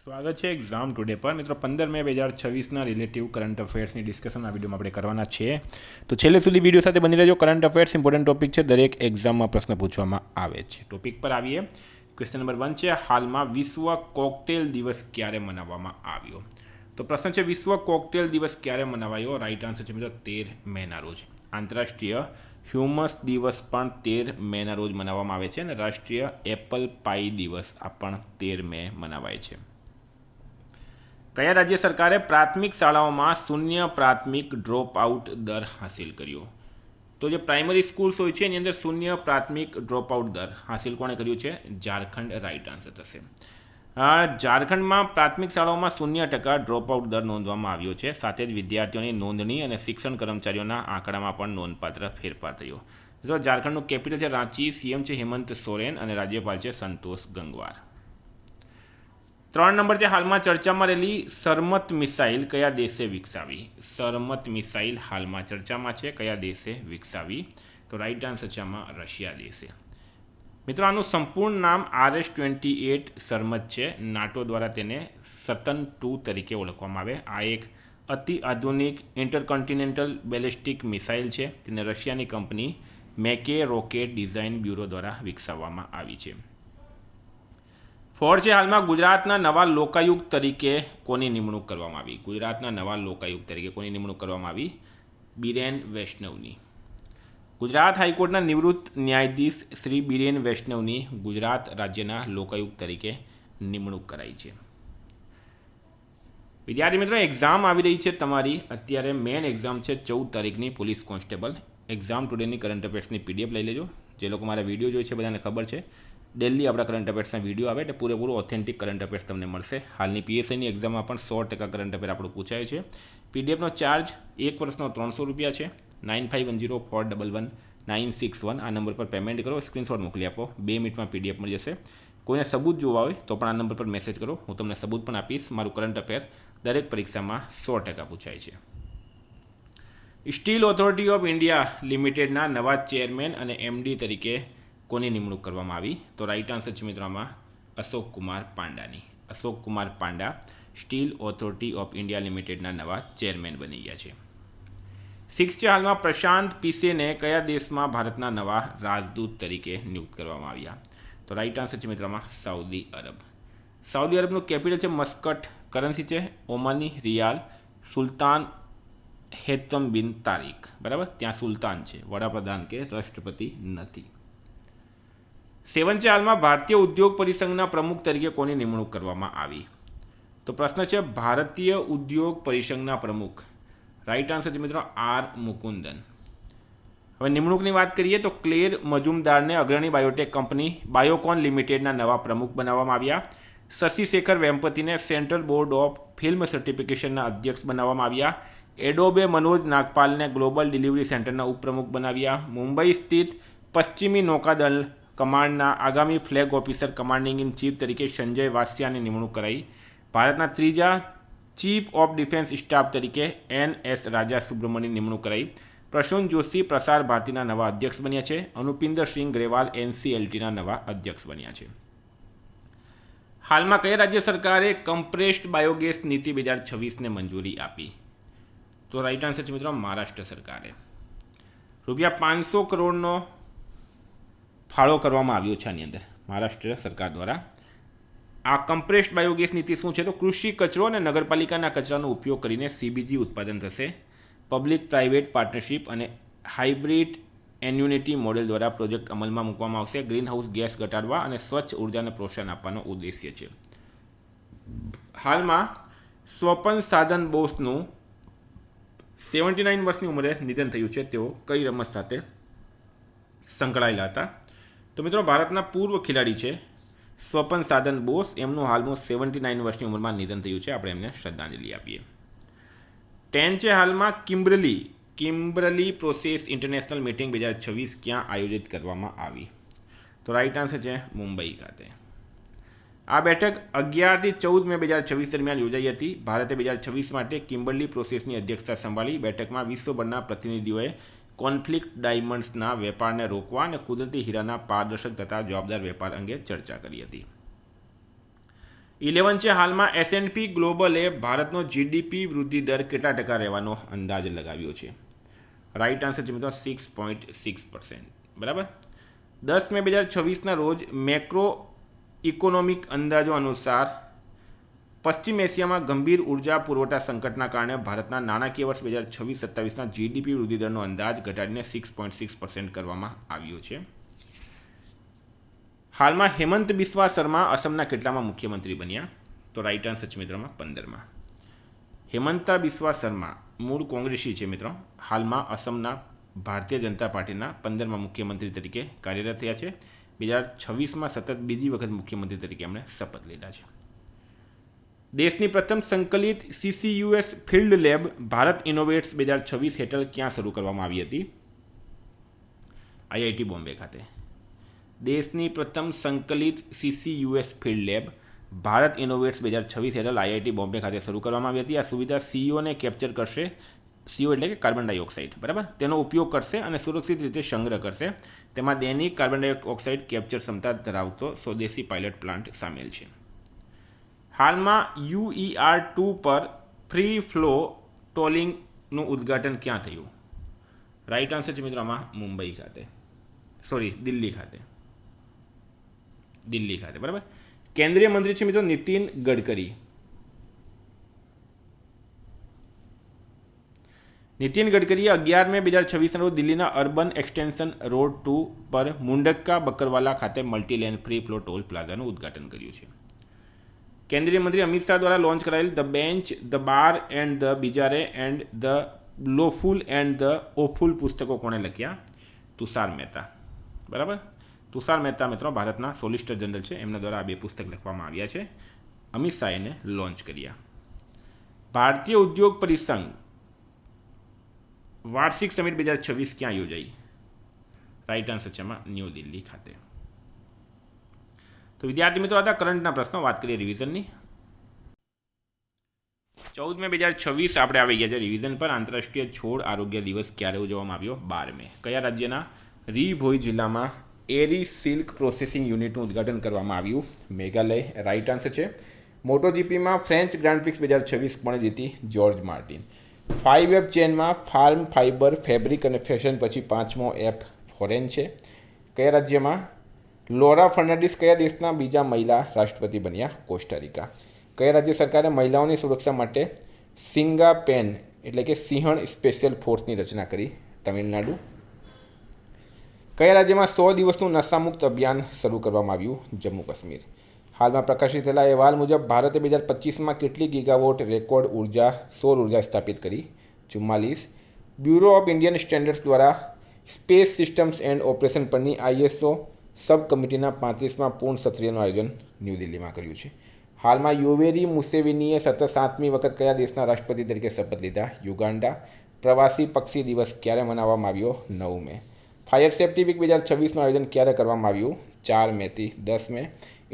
સ્વાગત છે exam today પર મિત્રો 15 મે 2026ના રિલેટિવ કરંટ અફેર્સની ડિસ્કશન આ વિડીયોમાં આપણે કરવાના છીએ. તો છેલ્લે સુધી વિડીયો સાથે બની રહેજો. કરંટ અફેર્સ ઇમ્પોર્ટન્ટ ટોપિક છે, દરેક એક્ઝામમાં પ્રશ્ન પૂછવામાં આવે છે. ટોપિક પર આવીએ. ક્વેશ્ચન નંબર 1 છે, હાલમાં વિશ્વ કોકટેલ દિવસ ક્યારે મનાવવામાં આવ્યો? તો પ્રશ્ન છે, વિશ્વ કોકટેલ દિવસ ક્યારે મનાવાયો? રાઈટ આન્સર છે મિત્રો 13 મેના રોજ. આંતરરાષ્ટ્રીય હ્યુમસ દિવસ પણ 13 મેના રોજ મનાવવામાં આવે છે અને રાષ્ટ્રીય એપલ પાઈ દિવસ આ પણ 13 મે મનાવાય છે. કયા રાજ્ય સરકારે પ્રાથમિક શાળાઓમાં શૂન્ય પ્રાથમિક ડ્રોપ આઉટ દર હાંસિલ કર્યો? તો જે પ્રાઇમરી સ્કૂલ્સ હોય છે એની અંદર શૂન્ય પ્રાથમિક ડ્રોપ આઉટ દર હાંસિલ કોણે કર્યું છે? ઝારખંડ રાઈટ આન્સર થશે. ઝારખંડમાં પ્રાથમિક શાળાઓમાં 0% ડ્રોપ આઉટ દર નોંધવામાં આવ્યો છે. સાથે જ વિદ્યાર્થીઓની નોંધણી અને શિક્ષણ કર્મચારીઓના આંકડામાં પણ નોંધપાત્ર ફેરફાર થયો. તો ઝારખંડનું કેપિટલ છે રાંચી, સીએમ છે હેમંત સોરેન અને રાજ્યપાલ છે સંતોષ ગંગવાર. 3 નંબર છે, હાલમાં ચર્ચામાં રહેલી સરમત મિસાઇલ કયા દેશે વિકસાવી? સરમત મિસાઇલ હાલમાં ચર્ચામાં છે, કયા દેશે વિકસાવી? તો રાઈટ આન્સર છે આમાં રશિયા દેશે. મિત્રો આનું સંપૂર્ણ નામ RS-28 સરમત છે. નાટો દ્વારા તેને સતન 2 તરીકે ઓળખવામાં આવે. આ એક અતિ આધુનિક ઇન્ટરકોન્ટિનેન્ટલ બેલિસ્ટિક મિસાઇલ છે. તેને રશિયાની કંપની મેકે રોકેટ ડિઝાઇન બ્યુરો દ્વારા વિકસાવવામાં આવી છે. 4 છે, હાલમાં ગુજરાતના નવા લોકાયુક્ત તરીકે કોની નિમણૂક કરવામાં આવી? ગુજરાતના નવા લોકાયુક્ત તરીકે કોની નિમણૂક કરવામાં આવી? બિરેન વૈષ્ણવની. ગુજરાત હાઈકોર્ટના નિવૃત્ત ન્યાયાધીશ શ્રી બિરેન વૈષ્ણવની ગુજરાત રાજ્યના લોકાયુક્ત તરીકે નિમણૂક કરાઈ છે. વિદ્યાર્થી મિત્રો, એક્ઝામ આવી રહી છે તમારી. અત્યારે મેન એક્ઝામ છે 14 તારીખની પોલીસ કોન્સ્ટેબલ. એક્ઝામ ટુડેની કરંટ અફેર્સની PDF લઈ લેજો. જે લોકો મારા વિડીયો જોઈએ છે બધાને ખબર છે, ડેલી આપણા કરંટ અફેર્સના વિડીયો આવે એટલે પૂરેપૂરું ઓથેન્ટિક કરંટ અફેર્સ તમને મળશે. હાલની PSIની એક્ઝામમાં પણ 100% કરંટ અફેર આપણું પૂછાય છે. PDFનો ચાર્જ 1 વર્ષનો 300 રૂપિયા છે. 9510411961 આ નંબર પર પેમેન્ટ કરો, સ્ક્રીનશોટ મોકલી આપો. 2 મિનિટમાં PDF મળી જશે. કોઈને સબૂત જોવા હોય તો પણ આ નંબર પર મેસેજ કરો, હું તમને સબૂત પણ આપીશ. મારું કરંટ અફેર દરેક પરીક્ષામાં 100% પૂછાય છે. સ્ટીલ ઓથોરિટી ઓફ ઇન્ડિયા લિમિટેડના નવા ચેરમેન અને MD તરીકે કોની નિમણૂક કરવામાં આવી? તો રાઈટ આન્સર છે મિત્રો આમાં અશોક કુમાર પાંડાની. Ashok Kumar Panda steel authority of India લિમિટેડના નવા ચેરમેન બની ગયા છે. 6 છે, હાલમાં પ્રશાંત પિસેને કયા દેશમાં ભારતના નવા રાજદૂત તરીકે નિયુક્ત કરવામાં આવ્યા? તો રાઈટ આન્સર છે મિત્રો આમાં સાઉદી અરબ. સાઉદી અરબનું કેપિટલ છે મસ્કટ, કરન્સી છે ઓમાની રિયાલ, સુલતાન હેતમ બિન તારીક. બરાબર, ત્યાં સુલતાન છે, વડાપ્રધાન કે રાષ્ટ્રપતિ નથી. 7 છે, હાલમાં ભારતીય ઉદ્યોગ પરિસંઘના પ્રમુખ તરીકે કોની નિમણૂક કરવામાં આવી? તો પ્રશ્ન છે ભારતીય ઉદ્યોગ પરિસંઘના પ્રમુખ. રાઈટ આન્સર છે મિત્રો R મુકુંદન. હવે નિમણૂકની વાત કરીએ તો ક્લેર મજુમદારને અગ્રણી બાયોટેક કંપની બાયોકોન લિમિટેડના નવા પ્રમુખ બનાવવામાં આવ્યા. શશી શેખર વેમ્પતિને સેન્ટ્રલ બોર્ડ ઓફ ફિલ્મ સર્ટિફિકેશનના અધ્યક્ષ બનાવવામાં આવ્યા. એડોબે મનોજ નાગપાલને ગ્લોબલ ડિલિવરી સેન્ટરના ઉપપ્રમુખ બનાવ્યા. મુંબઈ સ્થિત પશ્ચિમી નૌકાદળ કમાન્ડના આગામી flag officer commanding in chief તરીકે સંજય વાસ્યાની નિમણૂક કરાઈ. ભારતના ત્રીજા ચીફ ઓફ ડિફેન્સ સ્ટાફ તરીકે NS રાજા સુબ્રમણ્યની નિમણૂક કરાઈ. પ્રસૂન જોશી પ્રસાર ભારતીના નવા અધ્યક્ષ બન્યા છે. અનુપિંદર સિંહ ગ્રેવાલ NCLTના નવા અધ્યક્ષ બન્યા છે. હાલમાં કયા રાજ્ય સરકારે કમ્પ્રેસ્ડ બાયોગેસ નીતિ 2026ને મંજૂરી આપી? તો રાઈટ આન્સર છે મિત્રો મહારાષ્ટ્ર સરકારે. ₹500 કરોડનો ફાળો કરવામાં આવ્યો છે આની અંદર મહારાષ્ટ્ર સરકાર દ્વારા. આ કમ્પ્રેસ્ડ બાયોગેસ નીતિ શું છે? તો કૃષિ કચરો અને નગરપાલિકાના કચરાનો ઉપયોગ કરીને CBG ઉત્પાદન થશે. પબ્લિક પ્રાઇવેટ પાર્ટનરશિપ અને હાઇબ્રિડ એન્યુનિટી મોડેલ દ્વારા પ્રોજેક્ટ અમલમાં મૂકવામાં આવશે. ગ્રીનહાઉસ ગેસ ઘટાડવા અને સ્વચ્છ ઉર્જાને પ્રોત્સાહન આપવાનો ઉદ્દેશ્ય છે. હાલમાં સ્વપન સાધન બોઝનું 79 વર્ષની ઉંમરે નિધન થયું છે. તેઓ કઈ રમત સાથે સંકળાયેલા હતા? તો મિત્રો ભારતના પૂર્વ ખેલાડી છે સ્વપન સાધન બોઝ. એમનું હાલનું 79 વર્ષની ઉંમરમાં નિધન થયું છે. આપણે એમને શ્રદ્ધાંજલિ આપીએ. 10 છે, હાલમાં કિમ્બરલી પ્રોસેસ ઇન્ટરનેશનલ મીટિંગ 2026 ક્યાં આયોજિત કરવામાં આવી? તો રાઈટ આન્સર છે મુંબઈ ખાતે. આ બેઠક 11 થી 14 મે 2026 દરમિયાન યોજાઈ હતી. ભારતે 2026 માટે કિમ્બરલી પ્રોસેસની અધ્યક્ષતા સંભાળી. બેઠકમાં વિશ્વભરના પ્રતિનિધિઓએ કોન્ફ્લિક્ટ ડાયમંડ્સના વેપારને રોકવા અને કુદરતી હીરાના પારદર્શક તથા જવાબદાર વેપાર અંગે ચર્ચા કરી હતી. 11 છે હાલમાં S&P ગ્લોબલે ભારતનો જીડીપી વૃદ્ધિ દર કેટલા ટકા રહેવાનો અંદાજ લગાવ્યો છે? રાઈટ આન્સર છે મિત્રો 6.6%. બરાબર. 10 મે 2026ના રોજ મેક્રો ઇકોનોમિક અંદાજો અનુસાર પશ્ચિમ એશિયામાં ગંભીર ઉર્જા પુરવઠા સંકટના કારણે ભારતના નાણાકીય વર્ષ 2026-27ના જીડીપી વૃદ્ધિ દરનો અંદાજ ઘટાડીને 6.6% કરવામાં આવ્યો છે. હાલમાં હેમંત બિસ્વા શર્મા અસમના કેટલામાં મુખ્યમંત્રી બન્યા? તો રાઈટ આન્સર છે મિત્રોમાં 15માં. હેમંતા બિસ્વા શર્મા મૂળ કોંગ્રેસી છે મિત્રો. હાલમાં અસમના ભારતીય જનતા પાર્ટીના 15માં મુખ્યમંત્રી તરીકે કાર્યરત થયા છે. 2026માં સતત બીજી વખત મુખ્યમંત્રી તરીકે એમણે શપથ લીધા છે. દેશની પ્રથમ સંકલિત CCUS ફિલ્ડ લેબ ભારત ઇનોવેટ્સ 2026 હેઠળ ક્યાં શરૂ કરવામાં આવી હતી? IIT બોમ્બે ખાતે. દેશની પ્રથમ સંકલિત CCUS ફિલ્ડ લેબ ભારત ઇનોવેટ્સ 2026 હેઠળ IIT બોમ્બે ખાતે શરૂ કરવામાં આવી હતી. આ સુવિધા CO ને કેપ્ચર કરશે. CO એટલે કે કાર્બન ડાયોક્સાઇડ, બરાબર, તેનો ઉપયોગ કરશે અને સુરક્ષિત રીતે સંગ્રહ કરશે. તેમાં દૈનિક કાર્બન ડાયોક્સાઇડ કેપ્ચર ક્ષમતા ધરાવતો સ્વદેશી પાયલટ પ્લાન્ટ સામેલ છે. હાલમાં UER2 પર ફ્રી ફ્લો ટોલિંગનું ઉદ્ઘાટન ક્યાં થયું? રાઈટ આન્સર છે મિત્રો આમાં મુંબઈ ખાતે, દિલ્હી ખાતે, બરાબર. કેન્દ્રીય મંત્રી છે મિત્રો નીતિન ગડકરી. નીતિન ગડકરીએ 11 મે 2026ના રોજ દિલ્હીના અર્બન એક્સટેન્શન રોડ 2 પર મુંડક્કા બકરવાલા ખાતે મલ્ટીલેન ફ્રી ફ્લો ટોલ પ્લાઝાનું ઉદ્ઘાટન કર્યું છે. કેન્દ્રીય મંત્રી અમિત શાહ દ્વારા લોન્ચ કરાયેલ the bench, the bar and the bizarre and the lawful and the awful પુસ્તકો કોણે લખ્યા? તુષાર મહેતા, બરાબર. તુષાર મહેતા મિત્રો ભારતના સોલિસિટર જનરલ છે. એમના દ્વારા આ બે પુસ્તક લખવામાં આવ્યા છે. અમિત શાહે એને લોન્ચ કર્યા. ભારતીય ઉદ્યોગ પરિસંઘ વાર્ષિક સમિટ 2026 ક્યાં યોજાઈ? રાઈટ આન્સર છે એમાં ન્યૂ દિલ્હી ખાતે. તો વિદ્યાર્થી મિત્રો હતા કરંટના પ્રશ્નો. વાત કરીએ રિવિઝનની. 14 મે 2026 આપણે આવી ગયા છે રિવિઝન પર. આંતરરાષ્ટ્રીય છોડ આરોગ્ય દિવસ ક્યારે ઉજવવામાં આવ્યો? 12 મે. કયા રાજ્યના રીભોઈ જિલ્લામાં એરી સિલ્ક પ્રોસેસિંગ યુનિટનું ઉદ્ઘાટન કરવામાં આવ્યું? મેઘાલય. રાઈટ આન્સર છે. મોટોજીપીમાં ફ્રેન્ચ ગ્રાન્ડ પ્રિક્સ 2026 કોણે જીતી? George Martin. 5 વેબ ચેનમાં ફાર્મ ફાઇબર ફેબ્રિક અને ફેશન પછી 5મો એપ ફોરેન છે. કયા રાજ્યમાં? લોરા ફર્નાન્ડિસ કયા દેશના બીજા મહિલા રાષ્ટ્રપતિ બન્યા? કોસ્ટારિકા. કયા રાજ્ય સરકારે મહિલાઓની સુરક્ષા માટે સિંગાપેન એટલે કે સિંહણ સ્પેશિયલ ફોર્સની રચના કરી? તમિલનાડુ. કયા રાજ્યમાં 100 દિવસનું નશામુક્ત અભિયાન શરૂ કરવામાં આવ્યું? જમ્મુ કાશ્મીર. હાલમાં પ્રકાશિત થયેલા અહેવાલ મુજબ ભારતે 2025માં કેટલી ગીગાવોટ રેકોર્ડ સૌર ઉર્જા સ્થાપિત કરી? 44. બ્યુરો ઓફ ઇન્ડિયન સ્ટેન્ડર્ડ્સ દ્વારા સ્પેસ સિસ્ટમ્સ એન્ડ ઓપરેશન પરની ISO સબ કમિટીના 35મા પૂર્ણ સત્રનું આયોજન ન્યૂ દિલ્હીમાં કર્યું છે. હાલમાં યોવેરી મુસેવેનીએ સતત 7મી વખત કયા દેશના રાષ્ટ્રપતિ તરીકે શપથ લીધા? યુગાન્ડા. પ્રવાસી પક્ષી દિવસ ક્યારે મનાવવામાં આવ્યો? 9 મે. ફાયર સેફ્ટી વીક 2026નું આયોજન ક્યારે કરવામાં આવ્યું? 4 મેથી 10 મે.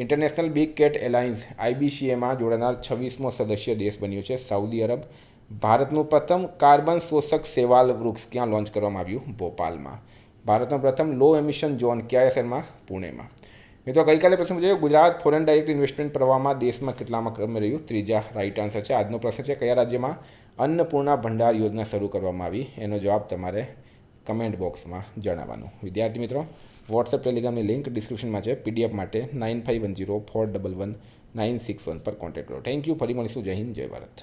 ઇન્ટરનેશનલ બિગ કેટ એલાયન્સ IBCAમાં જોડાનાર 26મો સદસ્ય દેશ બન્યો છે સાઉદી અરબ. ભારતનું પ્રથમ કાર્બન શોષક શેવાલ વૃક્ષ ક્યાં લોન્ચ કરવામાં આવ્યું? ભોપાલમાં. ભારતનો પ્રથમ લો એમિશન ઝોન કયા શહેરમાં? પુણેમાં. મિત્રો ગઈકાલે પ્રશ્ન પૂછાયો ગુજરાત ફોરેન ડાયરેક્ટ ઇન્વેસ્ટમેન્ટ પ્રવાહમાં દેશમાં કેટલામાં ક્રમે રહ્યું? 3જા. રાઈટ આન્સર છે. આજનો પ્રશ્ન છે કયા રાજ્યમાં અન્નપૂર્ણા ભંડાર યોજના શરૂ કરવામાં આવી? એનો જવાબ તમારે કમેન્ટ બોક્સમાં જણાવવાનું. વિદ્યાર્થી મિત્રો વોટ્સએપ ટેલિગ્રામની લિંક ડિસ્ક્રિપ્શનમાં છે. PDF માટે 9510411961 પર કોન્ટેક્ટ કરો. Thank you. ફરી મળીશું. જય હિન્દ, જય ભારત.